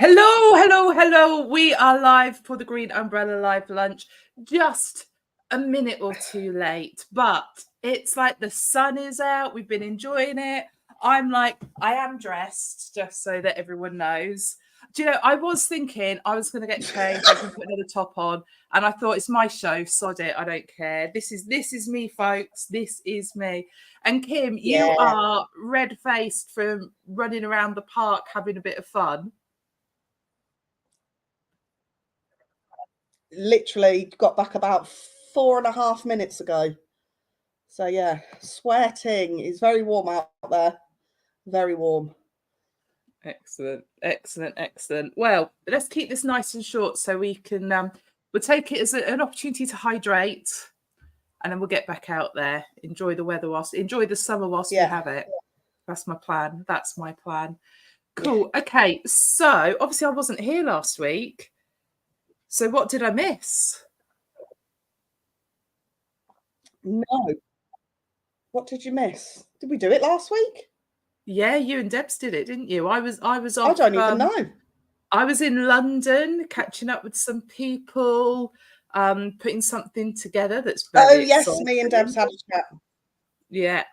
Hello, hello, hello. We are live for the Green Umbrella Live Lunch. Just a minute or two late, but it's like the sun is out. We've been enjoying it. I am dressed just so that everyone knows. Do you know, I was thinking I was going to get changed. I was going to put another top on, and I thought it's my show. Sod it. I don't care. This is me, folks. This is me. And Kim, you Yeah, are red faced from running around the park having a bit of fun. literally got back about 4.5 minutes ago. So yeah, sweating. It's very warm out there. Very warm. Excellent, excellent, excellent. Well, let's keep this nice and short so we can we'll take it as an opportunity to hydrate, and then we'll get back out there, enjoy the weather enjoy the summer whilst we Yeah, have it. That's my plan. That's my plan. yeah. Cool. Okay, so obviously I wasn't here last week. So what did I miss? No. What did you miss? Did we do it last week? Yeah, you and Debs did it, didn't you? I was I off don't even know. I was in London catching up with some people, putting something together that's Oh very yes, me and Debs exciting. had a chat. Yeah,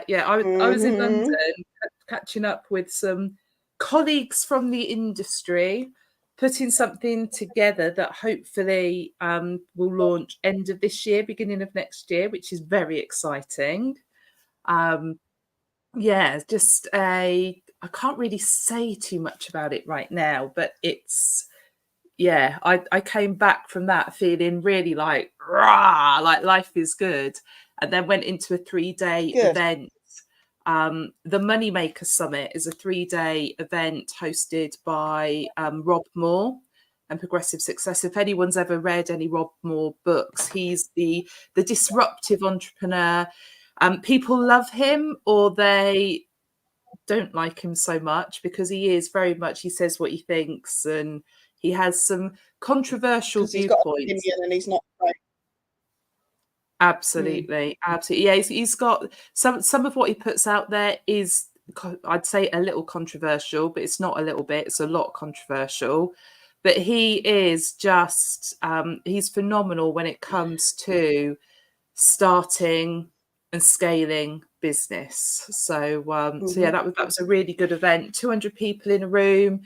yeah. I was in London Mm-hmm. catching up with some colleagues from the industry, putting something together that hopefully will launch end of this year, beginning of next year, which is very exciting. Um, yeah, just I can't really say too much about it right now, but it's yeah, I came back from that feeling really like rah, like life is good, and then went into a 3-day Good. event. The Moneymaker Summit is a 3-day event hosted by Rob Moore and Progressive Success. If anyone's ever read any Rob Moore books, he's the disruptive entrepreneur. People love him or they don't like him so much because he is very much, he says what he thinks, and he has some controversial Because he's got an viewpoints. opinion and he's not right. Absolutely, absolutely. Yeah, he's got some of what he puts out there is, I'd say, a little controversial, but it's not a little bit; it's a lot controversial. But he is just he's phenomenal when it comes to starting and scaling business. So yeah, Mm-hmm. that was a really good event. 200 people in a room,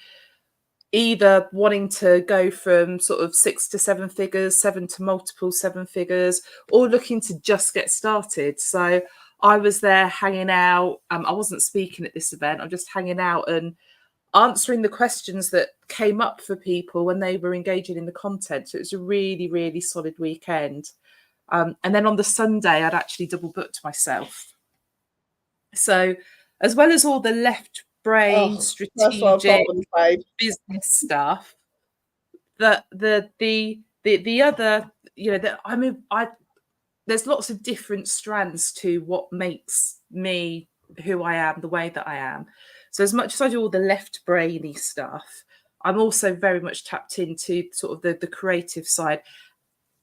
either wanting to go from sort of 6 to 7 figures, 7 to multiple 7 figures, or looking to just get started. So I was there hanging out. I wasn't speaking at this event. I'm just hanging out and answering the questions that came up for people when they were engaging in the content. So it was a really, really solid weekend. And then on the Sunday, I'd actually double booked myself. So as well as all the left brain Oh, first world strategic problem, babe. business stuff, the other, I there's lots of different strands to what makes me who I am, the way that I am. So as much as I do all the left brainy stuff, I'm also very much tapped into sort of the creative side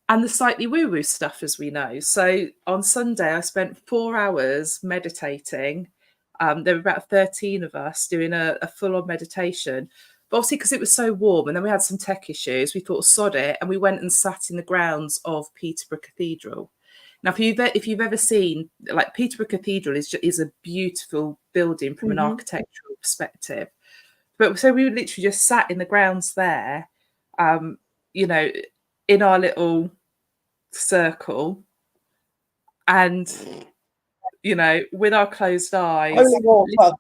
and the slightly woo-woo stuff, as we know. So on Sunday, I spent 4 hours meditating. There were about 13 of us doing a full-on meditation. But obviously, because it was so warm, and then we had some tech issues, we thought, sod it, and we went and sat in the grounds of Peterborough Cathedral. Now, if you've ever seen, like, Peterborough Cathedral is a beautiful building from an Mm-hmm. architectural perspective. But so we literally just sat in the grounds there, um, you know, in our little circle, and with our closed eyes, Holy water.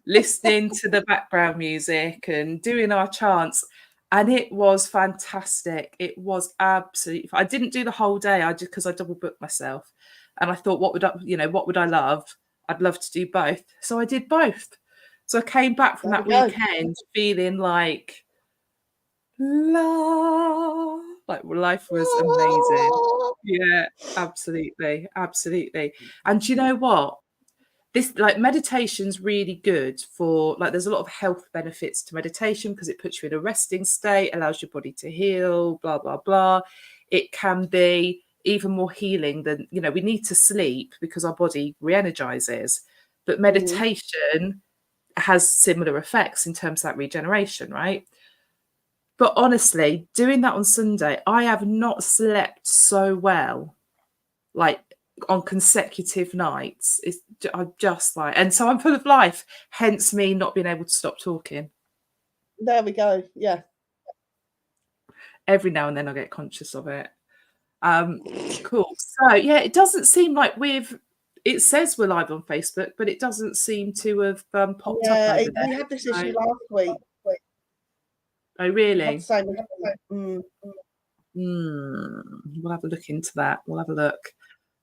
listening to the background music and doing our chants, and it was fantastic. It was absolutely, I didn't do the whole day, I just, because I double booked myself, and I thought, what would I love? I'd love to do both, so I did both. So I came back from There we that go. weekend feeling like la like life was amazing. Yeah, absolutely, absolutely. And do you know what? This, like, meditation's really good for, like, there's a lot of health benefits to meditation because it puts you in a resting state, allows your body to heal, blah, blah, blah. It can be even more healing than, we need to sleep because our body re-energizes. But Mm-hmm. meditation has similar effects in terms of that regeneration, right? But honestly, doing that on Sunday, I have not slept so well, like on consecutive nights. I'm just like, and so I'm full of life, hence me not being able to stop talking. There we go. Yeah. Every now and then I get conscious of it. Cool. So yeah, it doesn't seem like it says we're live on Facebook, but it doesn't seem to have popped up over there. We had this issue last week. Oh, We had really? the same. We'll have a look into that. We'll have a look.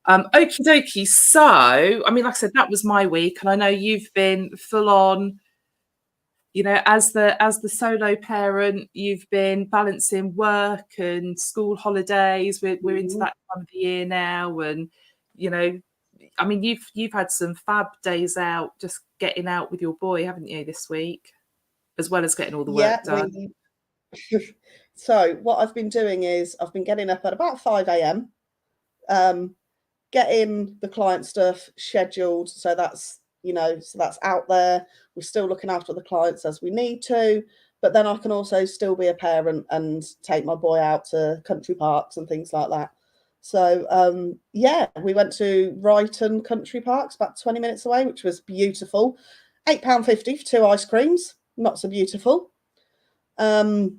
Okie dokie. So, I mean, like I said, that was my week, and I know you've been full on. You know, as the solo parent, you've been balancing work and school holidays. We're into that time of the year now, and you know, I mean, you've had some fab days out, just getting out with your boy, haven't you, this week, as well as getting all the work done. So what I've been doing is I've been getting up at about 5 a.m. Getting the client stuff scheduled, so that's out there. We're still looking after the clients as we need to, but then I can also still be a parent and take my boy out to country parks and things like that. So we went to Ryton Country Parks, about 20 minutes away, which was beautiful. £8.50 for 2 ice creams, not so beautiful. What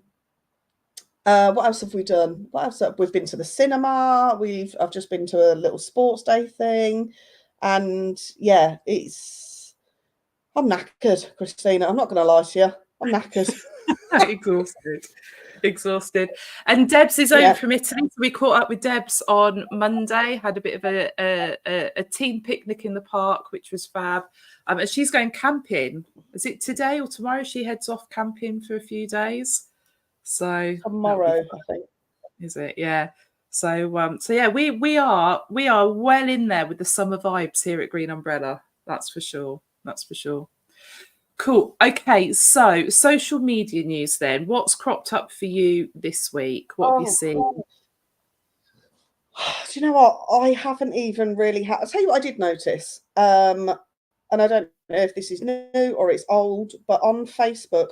else have we done? We've been to the cinema. I've just been to a little sports day thing, and yeah, I'm knackered, Christina. I'm not going to lie to you. I'm knackered. Exhausted. And Debs is over from Italy, so we caught up with Debs on Monday. Had a bit of a team picnic in the park, which was fab. And she's going camping. Is it today or tomorrow? She heads off camping for a few days. So tomorrow, I think. Is it? Yeah. So yeah, we are well in there with the summer vibes here at Green Umbrella. That's for sure. Cool. Okay, so social media news then. What's cropped up for you this week? What have you seen? Do you know what? I haven't even really I'll tell you what I did notice. And I don't know if this is new or it's old, but on Facebook,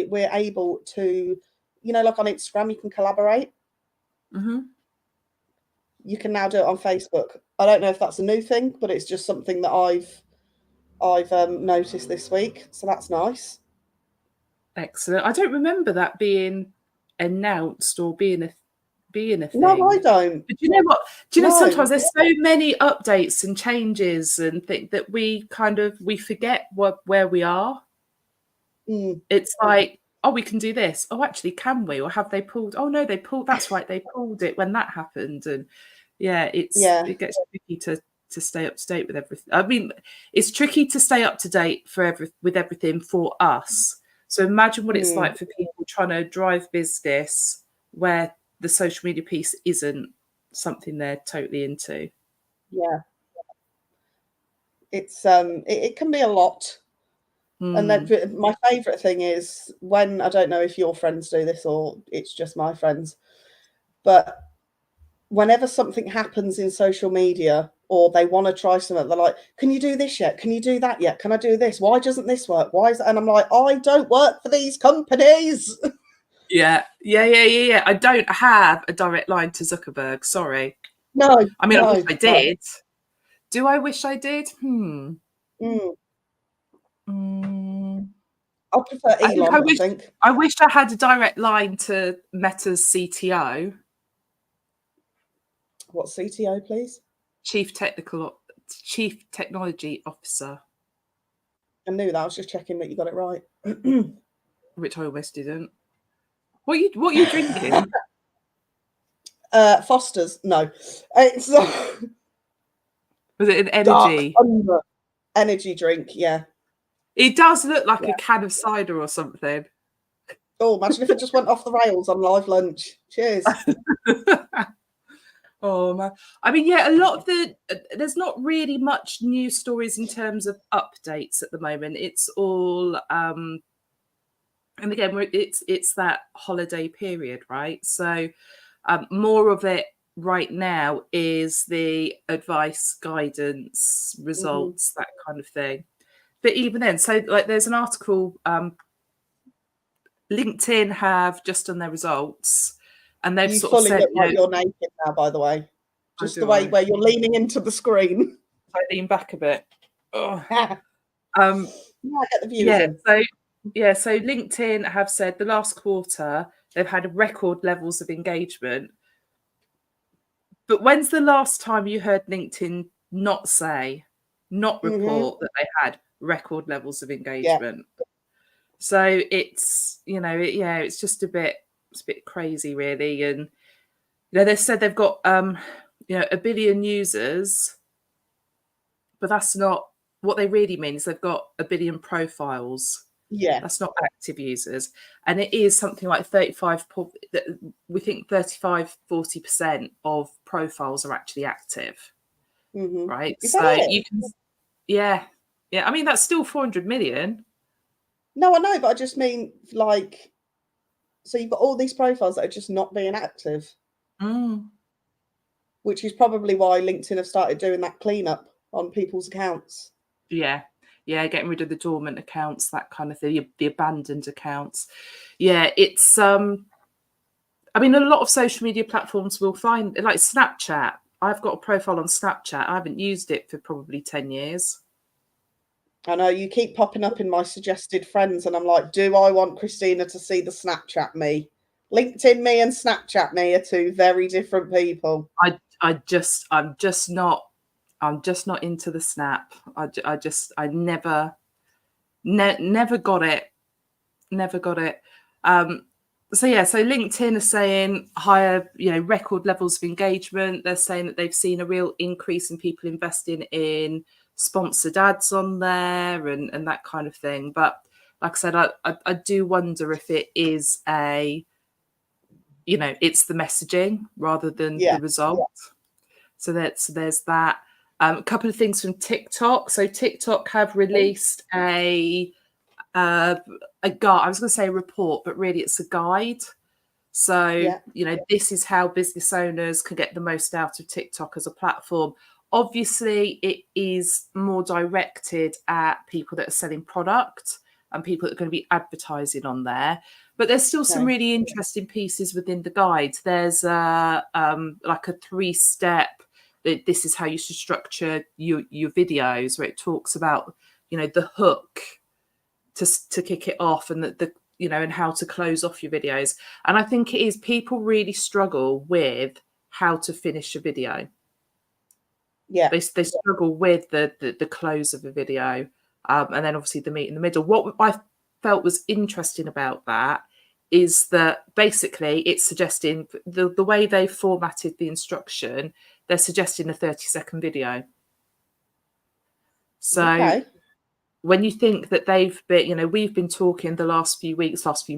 we're able to, like on Instagram, you can collaborate. Mm-hmm. You can now do it on Facebook. I don't know if that's a new thing, but it's just something that I've noticed this week, so that's nice. Excellent. I don't remember that being announced or being a thing. No, I don't. But you know what? Sometimes there's so many updates and changes and things that we forget where we are. It's like, oh, we can do this. Oh, actually, can we? Or have they pulled? Oh no, they pulled. That's right, they pulled it when that happened. And yeah, it gets tricky to stay up to date with everything. I mean, it's tricky to stay up to date with everything for us. So imagine what it's like for people trying to drive business where the social media piece isn't something they're totally into. Yeah. It's it can be a lot. And then my favorite thing is when, I don't know if your friends do this or it's just my friends, but whenever something happens in social media or they want to try something, they're like, can you do this yet? Can you do that yet? Can I do this? Why doesn't this work? Why is that? And I'm like, I don't work for these companies. Yeah. I don't have a direct line to Zuckerberg. Sorry. No. I mean, I wish I did. Do I wish I did? I prefer Elon, I think. I wish I had a direct line to Meta's CTO. What CTO, please? Chief Technology Officer. I knew that. I was just checking that you got it right. Which I almost didn't. What are you drinking? Foster's. No. It's was it an energy? Energy drink, yeah. It does look like a can of cider or something. Oh, imagine if it just went off the rails on live lunch. Cheers. Oh man. I mean, yeah, a lot of there's not really much news stories in terms of updates at the moment. It's all and again, it's that holiday period, right? So more of it right now is the advice, guidance, results, that kind of thing. but even then, so like there's an article, LinkedIn have just done their results, and they've You sort of fully said, look like you're naked now, by the way. Just the way where you're leaning into the screen. I lean back a bit. Oh. Yeah, Um, I get the viewers yeah, in. so LinkedIn have said the last quarter they've had record levels of engagement. But when's the last time you heard LinkedIn not report that they had record levels of engagement? Yeah. So it's, it's just it's a bit crazy, really. And they said they've got 1 billion users, but that's not what they really mean. Is they've got 1 billion profiles. Yeah, that's not active users, and it is something like 35. We think 35-40% of profiles are actually active, right? Is so that it? you can, yeah. I mean, that's still 400 million. No, I know, but I just mean like, so you've got all these profiles that are just not being active, which is probably why LinkedIn have started doing that cleanup on people's accounts. Yeah, getting rid of the dormant accounts, that kind of thing, the abandoned accounts. Yeah, it's I mean, a lot of social media platforms will find, like Snapchat. I've got a profile on Snapchat. I haven't used it for probably 10 years. I know you keep popping up in my suggested friends, and I'm like, do I want Christina to see the Snapchat me? LinkedIn me and Snapchat me are two very different people. I'm just not into the Snap. I never got it. Never got it. So LinkedIn are saying higher, record levels of engagement. They're saying that they've seen a real increase in people investing in sponsored ads on there and that kind of thing. But like I said, I do wonder if it is it's the messaging rather than the result. Yeah. So there's that. A couple of things from TikTok. So TikTok have released a guide. I was going to say a report, but really it's a guide. So, this is how business owners can get the most out of TikTok as a platform. Obviously, it is more directed at people that are selling product and people that are going to be advertising on there. But there's still some really interesting pieces within the guide. There's like a 3-step, this is how you should structure your videos, where it talks about, the hook to kick it off, and and how to close off your videos. And I think it is, people really struggle with how to finish a video. Yeah, they struggle with the close of a video, and then obviously the meat in the middle. What I felt was interesting about that is that basically it's suggesting the way they formatted the instruction, they're suggesting a 30-second video. So when you think that they've been, we've been talking the last few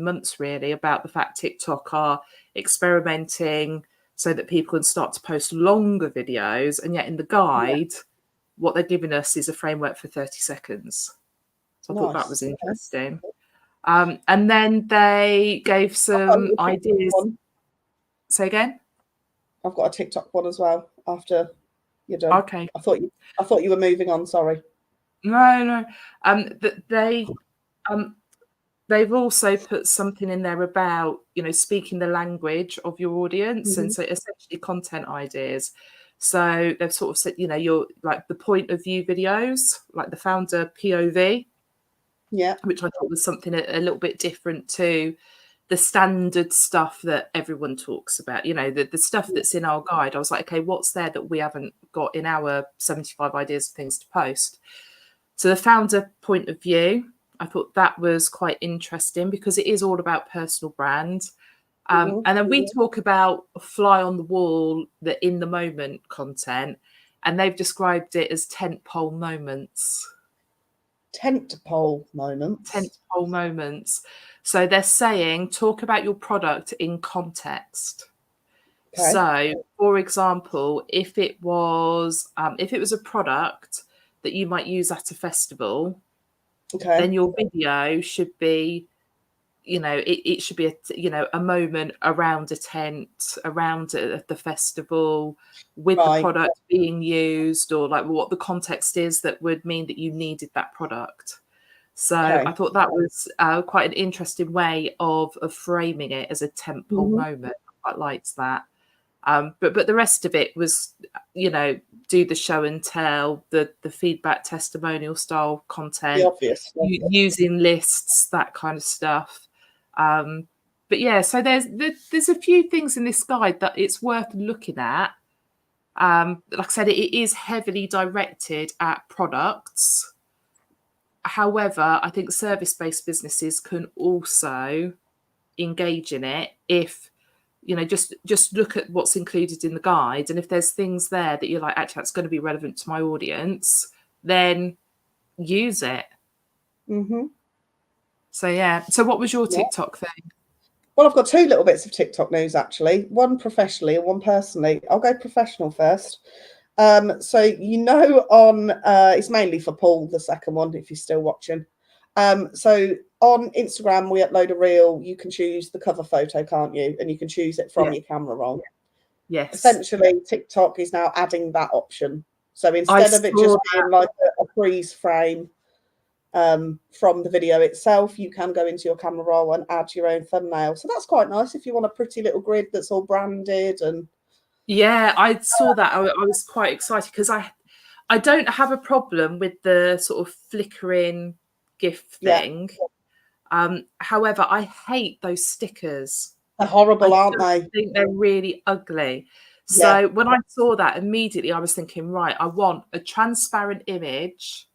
months really, about the fact TikTok are experimenting so that people can start to post longer videos, and yet in the guide, what they're giving us is a framework for 30 seconds. So I thought that was interesting. And then they gave some ideas. Say again? I've got a TikTok one as well after you're done. Okay. I thought you were moving on, sorry. No. They've also put something in there about, speaking the language of your audience, and so essentially content ideas. So they've sort of said, you're like the point of view videos, like the founder POV, which I thought was something a little bit different to the standard stuff that everyone talks about. The stuff that's in our guide. I was like, okay, what's there that we haven't got in our 75 ideas of things to post? So the founder point of view, I thought that was quite interesting because it is all about personal brand. And then we talk about fly on the wall, the in the moment content, and they've described it as tentpole moments. Tentpole moments? Tentpole moments. So they're saying, talk about your product in context. Okay. So, for example, if it was a product that you might use at a festival, then your video should be you know, it should be a moment around a tent, around the festival, with the product being used, or like what the context is that would mean that you needed that product. So I thought that was quite an interesting way of framing it as a tentpole moment. I quite liked that. But the rest of it was, you know, do the show and tell, the feedback testimonial style content, the obvious using lists, that kind of stuff. But yeah, so there's a few things in this guide that it's worth looking at. Like I said, it is heavily directed at products. However, I think service-based businesses can also engage in it if, you know, just look at what's included in the guide, and if there's things there that you're like, actually that's going to be relevant to my audience, then use it. So yeah, so what was your TikTok thing? Well, I've got two little bits of TikTok news, actually, one professionally and one personally. I'll go professional first. So, you know, on it's mainly for Paul, the second one, if you're still watching. So on Instagram, we upload a reel. You can choose the cover photo, can't you? And you can choose it from your camera roll. Yes. Essentially, TikTok is now adding that option. So instead of it just being like a freeze frame from the video itself, you can go into your camera roll and add your own thumbnail. So that's quite nice if you want a pretty little grid that's all branded. And yeah, I saw that. I was quite excited because I don't have a problem with the sort of flickering GIF thing. However, I hate those stickers. They're horrible, aren't they? I think they're really ugly. So when I saw that, immediately I was thinking, right, I want a transparent image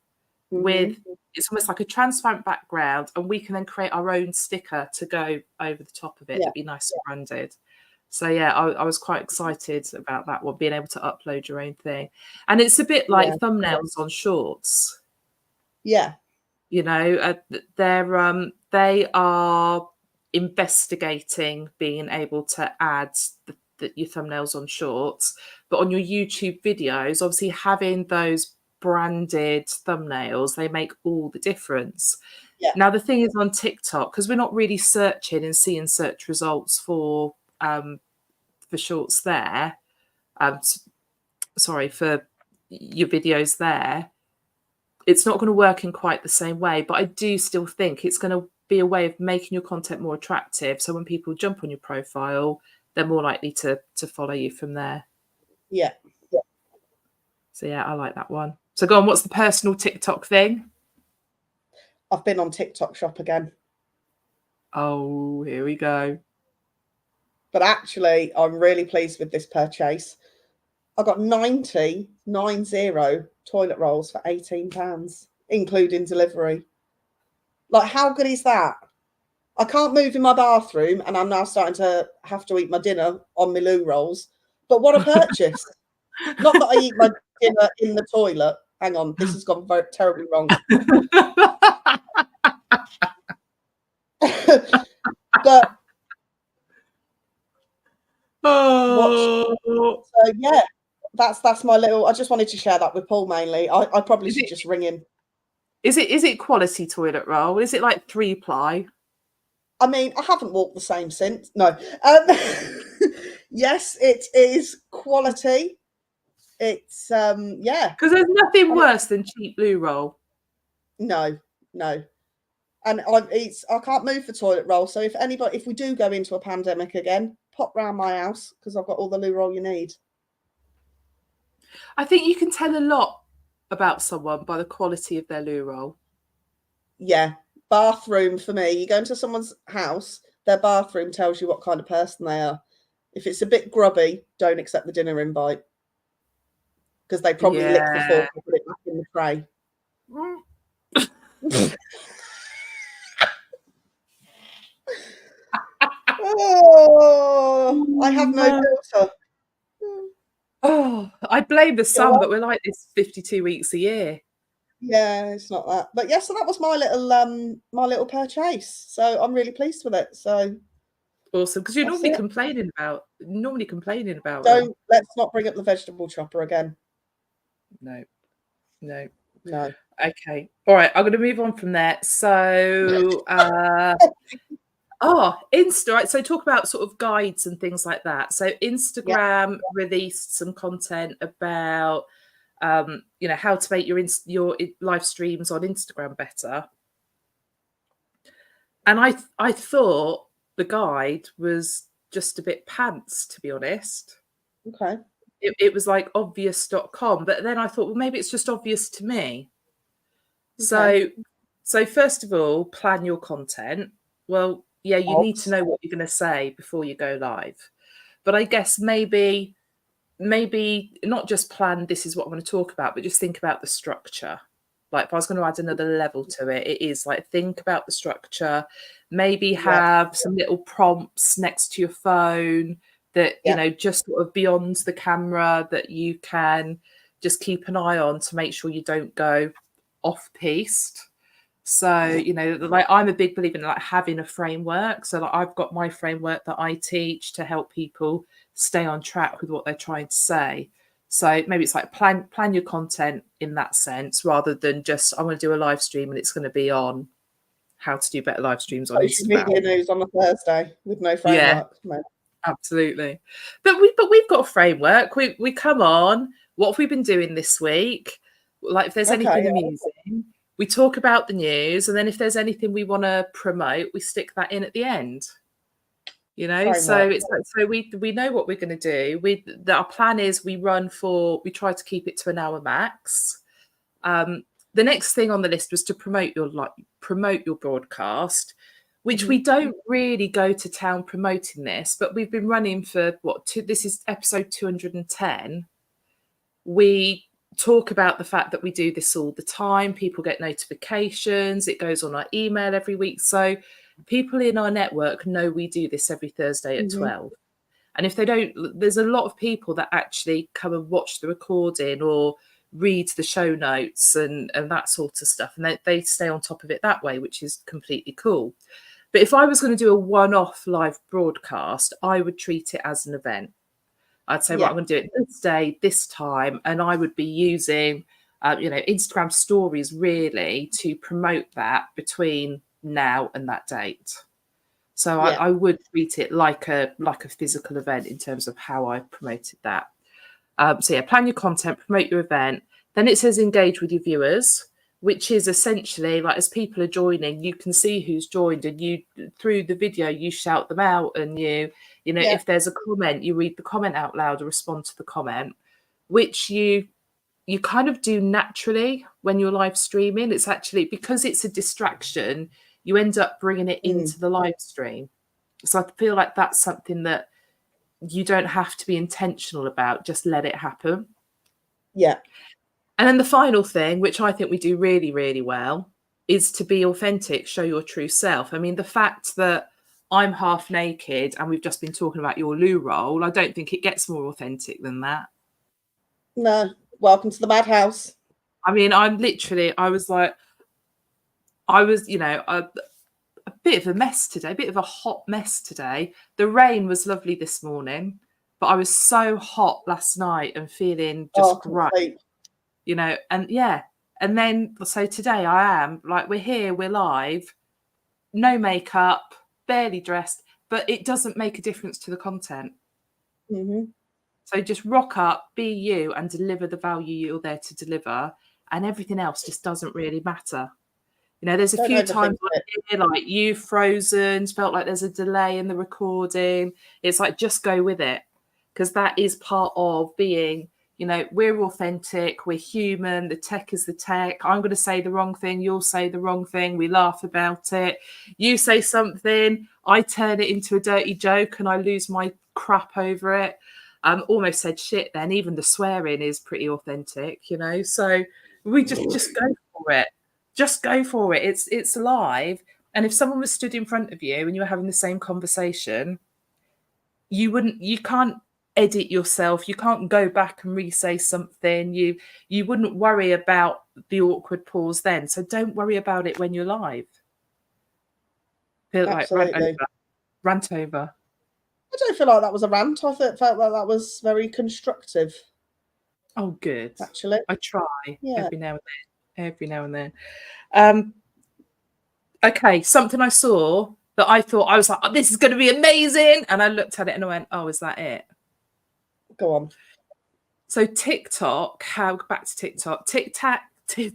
with, it's almost like a transparent background, and we can then create our own sticker to go over the top of it. That'd be nice and branded. So yeah, I was quite excited about that one, being able to upload your own thing. And it's a bit like thumbnails on shorts. Yeah. You know, they are investigating being able to add your thumbnails on shorts, but on your YouTube videos, obviously having those branded thumbnails, they make all the difference. Now the thing is, on TikTok, because we're not really searching and seeing search results for shorts there, sorry, for your videos there, it's not going to work in quite the same way. But I do still think it's going to be a way of making your content more attractive, so when people jump on your profile, they're more likely to follow you from there. So yeah, I like that one. So go on, what's the personal TikTok thing? I've been on TikTok Shop again. Oh, here we go. But actually, I'm really pleased with this purchase. I got 90 toilet rolls for £18, including delivery. Like, how good is that? I can't move in my bathroom, and I'm now starting to have to eat my dinner on my loo rolls. But what a purchase. Not that I eat my dinner in the toilet. Hang on, this has gone very terribly wrong. But so yeah, that's my little. I just wanted to share that with Paul mainly. I probably should just ring him. Is it quality toilet roll? Is it like 3-ply? I mean, I haven't walked the same since. No. Yes, it is quality. It's yeah. Because there's nothing worse than cheap loo roll. No. And I can't move for toilet roll. So if we do go into a pandemic again, pop round my house because I've got all the loo roll you need. I think you can tell a lot about someone by the quality of their loo roll. Yeah. Bathroom for me. You go into someone's house, their bathroom tells you what kind of person they are. If it's a bit grubby, don't accept the dinner invite. Because they probably lick the fork and put it back in the tray. Oh, I have no filter. Oh, I blame the sun, but we're like this 52 weeks a year. Yeah, it's not that. But yeah, so that was my little purchase. So I'm really pleased with it. So awesome, because you're normally complaining about let's not bring up the vegetable chopper again. No. No. Okay. All right, I'm going to move on from there. So Oh, Insta. Right. So talk about sort of guides and things like that. So Yeah. Instagram released some content about, how to make your live streams on Instagram better. And I thought the guide was just a bit pants, to be honest. Okay. It was like obvious.com, but then I thought, well, maybe it's just obvious to me. Okay. So first of all, plan your content. Well, yeah, you need to Odds. know what you're going to say before you go live. But I guess maybe not just plan this is what I'm going to talk about, but just think about the structure. Like if I was going to add another level to it, it is like think about the structure, maybe Yeah. have some little prompts next to your phone that, Yeah. just sort of beyond the camera that you can just keep an eye on to make sure you don't go off piste. So, like I'm a big believer in like having a framework. So like I've got my framework that I teach to help people stay on track with what they're trying to say. So maybe it's like plan your content in that sense rather than just I'm going to do a live stream and it's going to be on how to do better live streams on Social Instagram. media news on a Thursday with no Yeah, framework. No. absolutely. But we've got a framework. We come on. What have we been doing this week? Like if there's Okay. anything amusing, we talk about the news, and then if there's anything we want to promote, we stick that in at the end. So Framework. it's like so we know what we're going to do. Our plan is we try to keep it to an hour max. The next thing on the list was to promote your broadcast, which we don't really go to town promoting this, but we've been running for this is episode 210. We talk about the fact that we do this all the time. People get notifications. It goes on our email every week. So people in our network know we do this every Thursday at 12. And if they don't, there's a lot of people that actually come and watch the recording or read the show notes and that sort of stuff. And they stay on top of it that way, which is completely cool. But if I was going to do a one-off live broadcast, I would treat it as an event. I'd say, right, I'm going to do it this day, this time. And I would be using, Instagram stories really to promote that between now and that date. So I would treat it like a physical event in terms of how I promoted that. Plan your content, promote your event. Then it says engage with your viewers, which is essentially like as people are joining, you can see who's joined, and you through the video you shout them out, and if there's a comment, you read the comment out loud or respond to the comment, which you kind of do naturally when you're live streaming. It's actually because it's a distraction, you end up bringing it into the live stream. So I feel like that's something that you don't have to be intentional about, just let it happen. Yeah. And then the final thing, which I think we do really, really well, is to be authentic, show your true self. I mean, the fact that I'm half naked and we've just been talking about your loo roll, I don't think it gets more authentic than that. No. Welcome to the madhouse. I mean, I was a bit of a mess today, a bit of a hot mess today. The rain was lovely this morning, but I was so hot last night and feeling just great, and then so today I am like, we're here, we're live, no makeup, barely dressed, but it doesn't make a difference to the content. So just rock up, be you, and deliver the value you're there to deliver, and everything else just doesn't really matter. There's a few times like you've frozen, felt like there's a delay in the recording. It's like, just go with it, because that is part of being, we're authentic, we're human, the tech is the tech. I'm going to say the wrong thing, you'll say the wrong thing, we laugh about it. You say something, I turn it into a dirty joke and I lose my crap over it. Almost said shit then. Even the swearing is pretty authentic, so we just go for it. Just go for it. It's live. And if someone was stood in front of you and you were having the same conversation, you can't edit yourself. You can't go back and re-say something. You wouldn't worry about the awkward pause then. So don't worry about it when you're live. Feel like rant over. I don't feel like that was a rant. I felt like that was very constructive. Oh, good. Actually, I try every now and then. Okay, something I saw that I thought, I was like, oh, this is going to be amazing. And I looked at it and I went, oh, is that it? Go on. So TikTok, back to TikTok, tic-tac. Tacky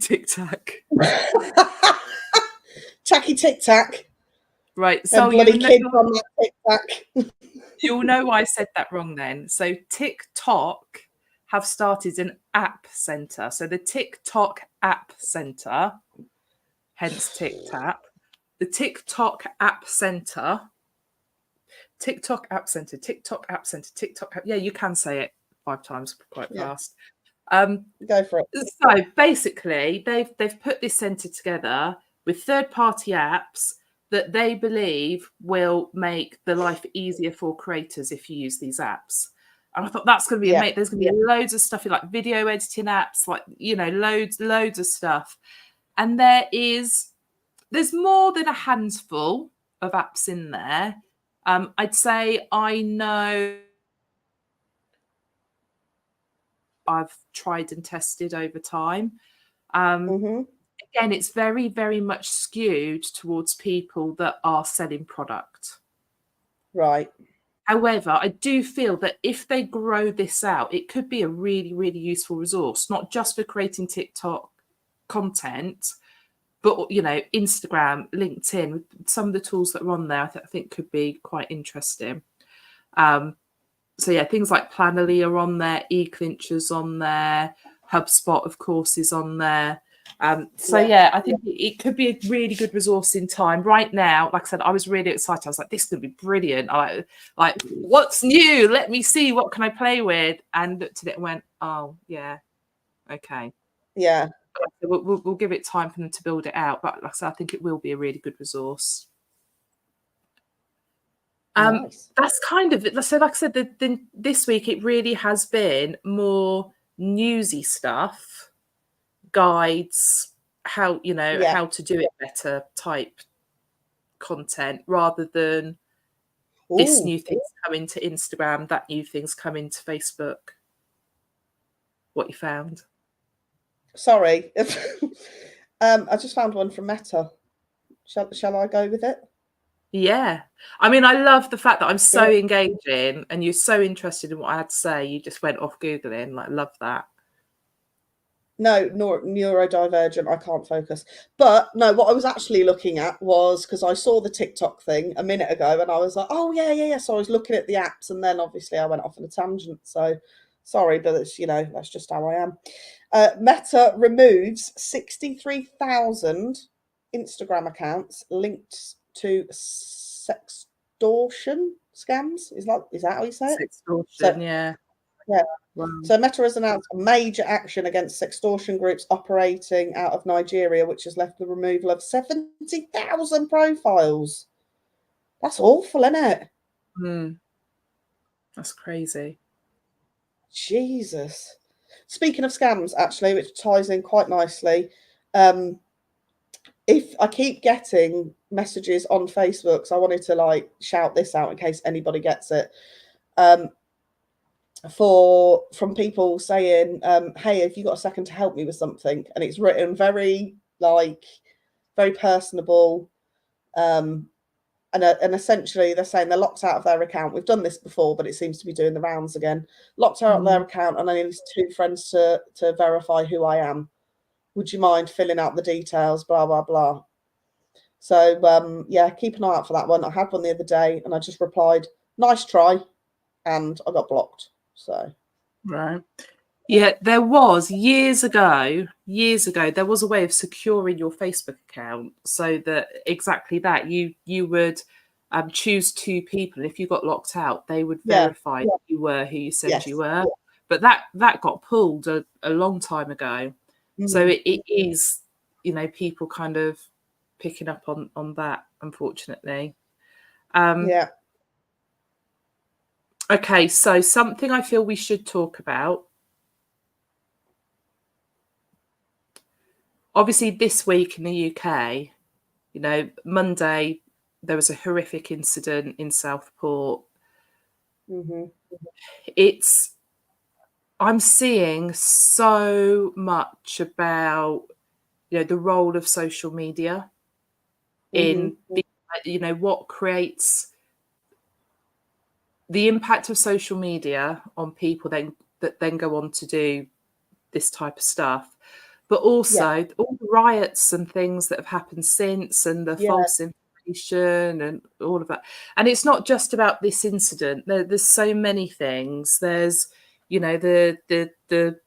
tic-tac. Right. So bloody kids on that tic-tac. You'll know why I said that wrong then. So TikTok have started an app center. So the TikTok app center, hence TikTok, the TikTok app center, TikTok app center, TikTok app center, TikTok. Yeah, you can say it 5 times quite fast. Go for it. So basically, they've put this center together with third-party apps that they believe will make the life easier for creators if you use these apps. And I thought that's going to be amazing. There's going to be loads of stuff like video editing apps, like, you know, loads of stuff. And there's more than a handful of apps in there. I'd say I know I've tried and tested over time. Again, it's very, very much skewed towards people that are selling product. Right. However, I do feel that if they grow this out, it could be a really, really useful resource, not just for creating TikTok content, but, you know, Instagram, LinkedIn, some of the tools that are on there, I think could be quite interesting. So yeah, things like Planoly are on there, eClincher's on there, HubSpot, of course, is on there. I think it could be a really good resource in time. Right now, like I said, I was really excited. I was like, this is going to be brilliant. Like, what's new? Let me see, what can I play with? And looked at it and went, oh, yeah, okay. Yeah. We'll give it time for them to build it out. But like I said, I think it will be a really good resource. Nice. That's kind of it. So like I said, this week it really has been more newsy stuff, guides, how to do it better type content, rather than this new thing's coming to Instagram, that new thing's coming to Facebook. What you found? Sorry. I just found one from Meta. Shall I go with it? Yeah. I mean, I love the fact that I'm so engaging and you're so interested in what I had to say. You just went off Googling. Like, love that. No, neurodivergent. I can't focus. But no, what I was actually looking at was, because I saw the TikTok thing a minute ago and I was like, oh, yeah. So I was looking at the apps and then obviously I went off on a tangent. So sorry, but it's, you know, that's just how I am. Meta removes 63,000 Instagram accounts linked to sextortion scams. Is that how you say it? Sextortion, yeah. Yeah. Wow. So Meta has announced a major action against sextortion groups operating out of Nigeria, which has left the removal of 70,000 profiles. That's awful, isn't it? That's crazy. Jesus. Speaking of scams, actually, which ties in quite nicely, if I keep getting messages on Facebook, so I wanted to like shout this out in case anybody gets it. From people saying, hey, have you got a second to help me with something? And it's written very personable. And essentially they're saying they're locked out of their account. We've done this before, but it seems to be doing the rounds again. Locked out of their account, and I need 2 friends to verify who I am. Would you mind filling out the details? Blah, blah, blah. So, yeah, keep an eye out for that one. I had one the other day and I just replied, nice try. And I got blocked. So, right. Yeah, there was years ago, there was a way of securing your Facebook account so that exactly that you would choose 2 people. If you got locked out, they would verify that you were who you said you were. But that got pulled a long time ago. So it is, you know, people kind of picking up on that, unfortunately. yeah. Okay, so something I feel we should talk about. Obviously, this week in the UK, you know, Monday, there was a horrific incident in Southport. I'm seeing so much about, you know, the role of social media in being like what creates the impact of social media on people that then go on to do this type of stuff, but also all the riots and things that have happened since, and the false information and all of that. And it's not just about this incident. There's so many things. There's, the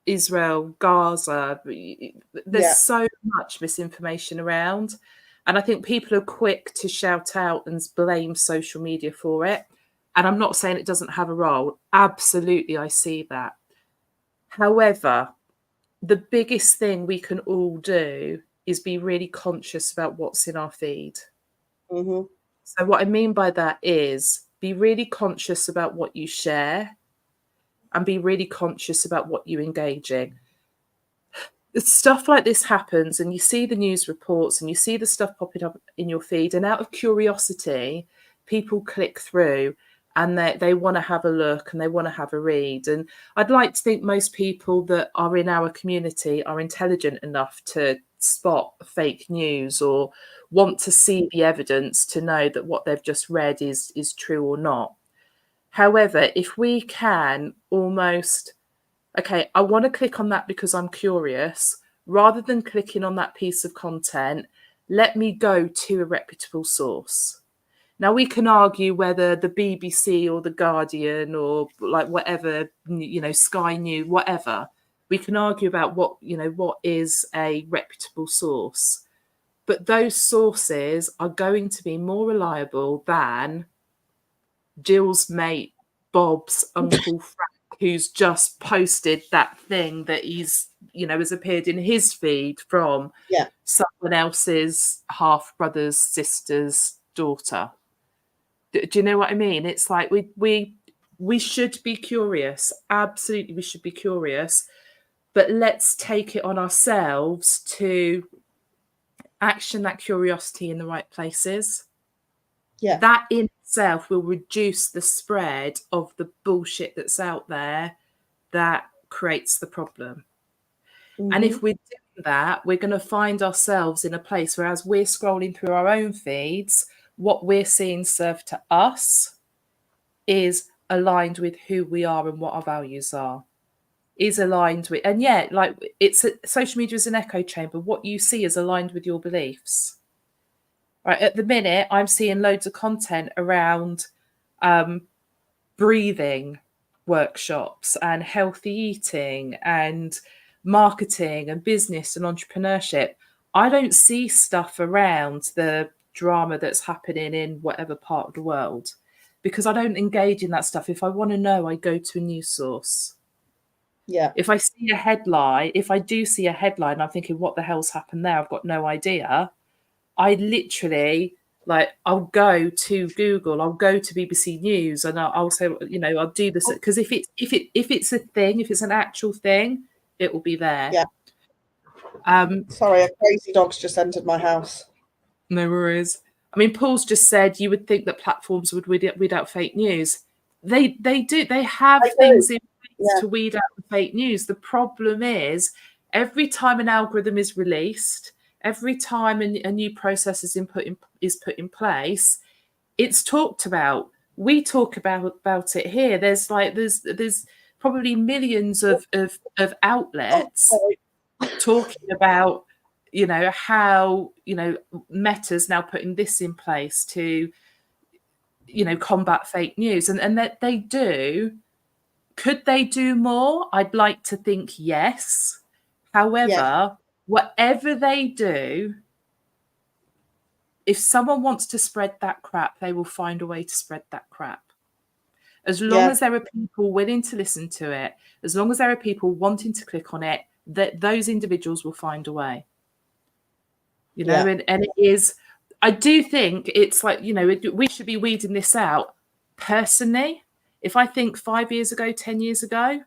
Israel, Gaza. There's so much misinformation around. And I think people are quick to shout out and blame social media for it. And I'm not saying it doesn't have a role. Absolutely, I see that. However, the biggest thing we can all do is be really conscious about what's in our feed. Mm-hmm. So what I mean by that is be really conscious about what you share and be really conscious about what you engage in. Stuff like this happens and you see the news reports and you see the stuff popping up in your feed, and out of curiosity, people click through and they want to have a look and they want to have a read. And I'd like to think most people that are in our community are intelligent enough to spot fake news or want to see the evidence to know that what they've just read is true or not. However, if we can almost, okay, I want to click on that because I'm curious, rather than clicking on that piece of content, let me go to a reputable source. Now, we can argue whether the BBC or the Guardian or like whatever, Sky News, whatever, we can argue about what is a reputable source. But those sources are going to be more reliable than Jill's mate, Bob's uncle Frank, who's just posted that thing that he's, has appeared in his feed from someone else's half brother's sister's daughter. Do you know what I mean? It's like we should be curious. Absolutely, we should be curious. But let's take it on ourselves to action that curiosity in the right places. Yeah. That in itself will reduce the spread of the bullshit that's out there that creates the problem. Mm-hmm. And if we're doing that, we're going to find ourselves in a place where, as we're scrolling through our own feeds, what we're seeing served to us is aligned with who we are and what our values are. Is aligned with, and social media is an echo chamber. What you see is aligned with your beliefs. Right, at the minute, I'm seeing loads of content around breathing workshops and healthy eating and marketing and business and entrepreneurship. I don't see stuff around the drama that's happening in whatever part of the world because I don't engage in that stuff. If I want to know, I go to a news source. Yeah. If I see a headline, if I do see a headline, I'm thinking, what the hell's happened there? I've got no idea. I literally, I'll go to Google, I'll go to BBC News, and I'll say, I'll do this because if it's a thing, if it's an actual thing, it will be there. Yeah. Sorry, a crazy dog's just entered my house. No worries. I mean, Paul's just said you would think that platforms would weed out fake news. They do. They have things in place to weed out the fake news. The problem is every time an algorithm is released, every time a new process is put in place, it's talked about. We talk about it here. There's probably millions of outlets talking about how Meta's now putting this in place to combat fake news, and that they do. Could they do more? I'd like to think yes. However, whatever they do, if someone wants to spread that crap, they will find a way to spread that crap. As long as there are people willing to listen to it, as long as there are people wanting to click on it, that those individuals will find a way. And it is, I do think it's like, we should be weeding this out. Personally, if I think 5 years ago, 10 years ago,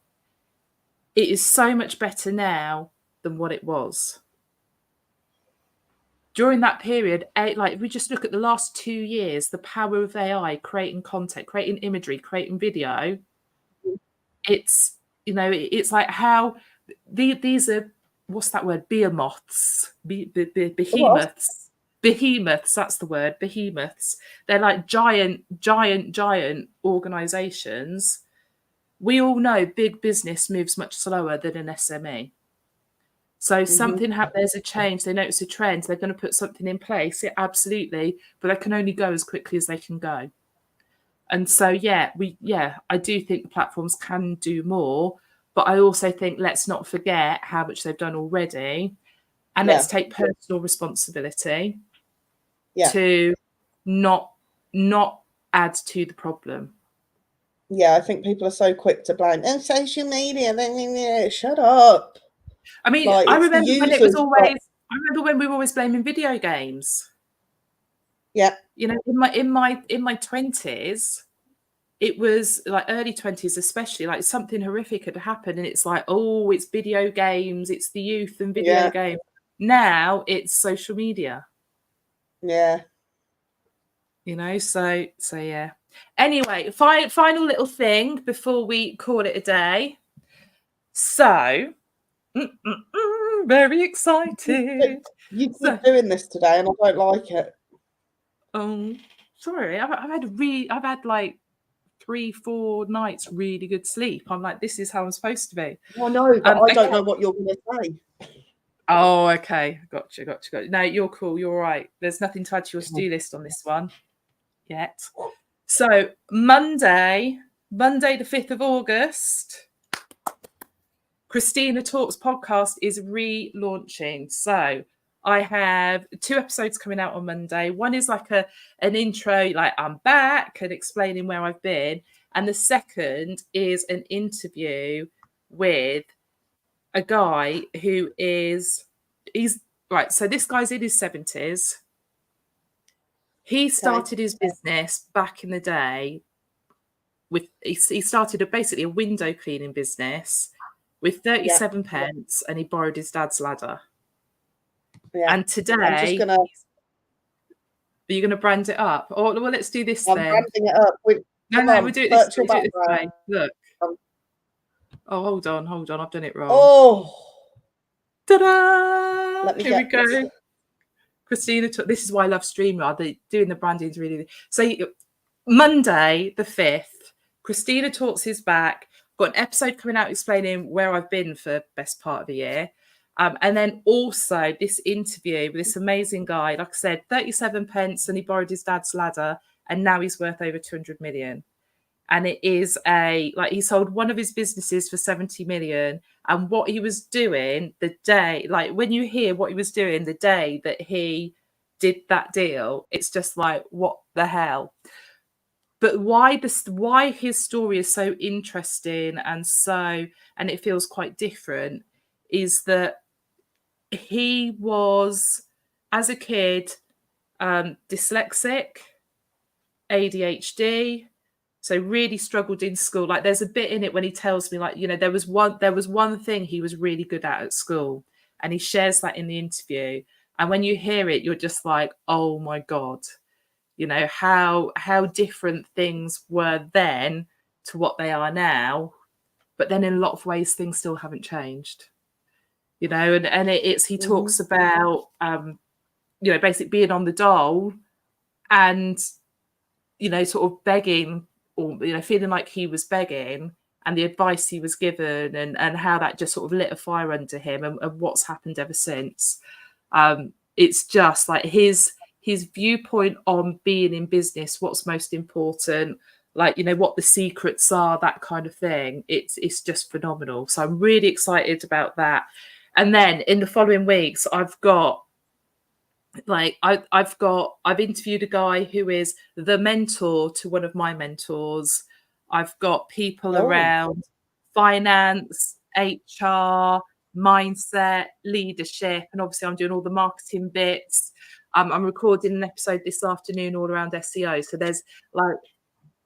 it is so much better now than what it was. During that period, if we just look at the last 2 years, the power of AI, creating content, creating imagery, creating video, it's, it's like how these are, what's that word? Behemoths. Behemoths. behemoths, that's the word, behemoths. They're like giant organizations. We all know big business moves much slower than an SME. So something happens, there's a change, they notice a trend, they're going to put something in place. Yeah, absolutely. But they can only go as quickly as they can go. And so, I do think the platforms can do more. But I also think let's not forget how much they've done already. And let's take personal responsibility to not add to the problem. Yeah, I think people are so quick to blame and social media. Shut up. I mean, like, I remember when it was always. I remember when we were always blaming video games. Yeah. You know, in my 20s, it was like early 20s, especially, like something horrific had happened, and it's like, oh, it's video games, it's the youth and video games. Now it's social media. Yeah. You know, so yeah. Anyway, final little thing before we call it a day. So, very excited. You keep doing this today, and I don't like it. Oh, sorry. I've had like 3-4 nights really good sleep. I'm like, this is how I'm supposed to be. I know, but I don't know what you're going to say. Oh, okay. Gotcha. No, you're cool. You're all right. There's nothing to add to your to-do list on this one yet. So Monday, the 5th of August, Christina Talks podcast is relaunching. So I have 2 episodes coming out on Monday. One is like an intro, like I'm back and explaining where I've been. And the second is an interview with a guy who he's right. So this guy's in his 70s. He started his business back in the day he started basically a window cleaning business with 37 pence, and he borrowed his dad's ladder. Yeah. And today, are you going to brand it up? Or well, let's do this then. I'm branding it up. We'll do it this way. Look. Oh, hold on. I've done it wrong. Oh. Ta-da! Here we go. Christina, this is why I love StreamYard. Doing the branding is really... So Monday, the 5th, Christina Talks is back. Got an episode coming out explaining where I've been for the best part of the year. And then also this interview with this amazing guy, like I said, 37 pence, and he borrowed his dad's ladder, and now he's worth over 200 million. And it is he sold one of his businesses for 70 million. And what he was doing the day, like when you hear what he was doing the day that he did that deal, it's just like, what the hell? But why his story is so interesting and it feels quite different is that he was, as a kid, dyslexic, ADHD, so really struggled in school. Like there's a bit in it when he tells me, like, you know, there was one thing he was really good at school, and he shares that in the interview. And when you hear it, you're just like, oh my God. You know, how different things were then to what they are now. But then in a lot of ways, things still haven't changed. You know, and he talks about, you know, basically being on the dole and, you know, sort of begging or, you know, feeling like he was begging, and the advice he was given, and how that just sort of lit a fire under him, and what's happened ever since. It's just like his viewpoint on being in business, what's most important, like, you know, what the secrets are, that kind of thing. It's just phenomenal. So I'm really excited about that. And then in the following weeks, I've interviewed a guy who is the mentor to one of my mentors. I've got people around finance, HR, mindset, leadership, and obviously I'm doing all the marketing bits. I'm recording an episode this afternoon all around SEO. So there's like,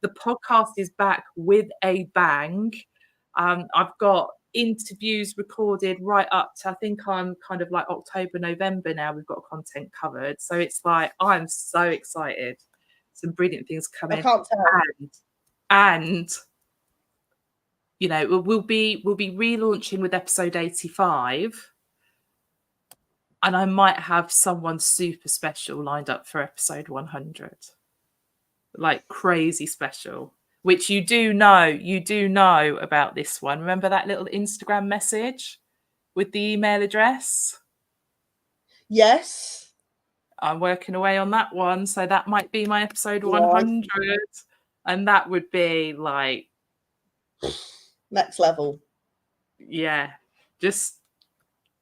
the podcast is back with a bang. I've got interviews recorded right up to, I think I'm kind of like October, November now. We've got content covered. So it's like, I'm so excited. Some brilliant things coming. I can't tell. And you know, we'll be relaunching with episode 85. And I might have someone super special lined up for episode 100. Like crazy special, which you do know about this one. Remember that little Instagram message with the email address? Yes. I'm working away on that one. So that might be my episode 100. And that would be like next level. Yeah, just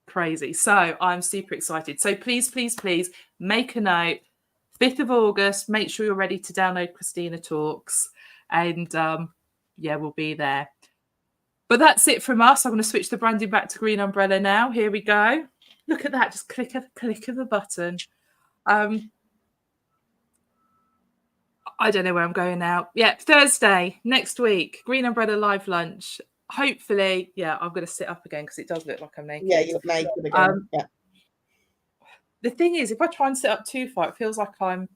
crazy. So I'm super excited. So please make a note. 5th of August, make sure you're ready to download Christina Talks. And we'll be there. But that's it from us. I'm going to switch the branding back to Green Umbrella now. Here we go. Look at that. Just click of the button. I don't know where I'm going now. Yeah, Thursday, next week, Green Umbrella live lunch. Hopefully, I'm going to sit up again because it does look like I'm naked. Yeah, you look naked again. The thing is, if I try and sit up too far, it feels like I'm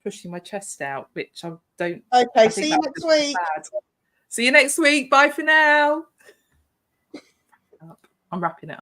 pushing my chest out, which I don't. Okay, see you next week. See you next week. Bye for now. I'm wrapping it up.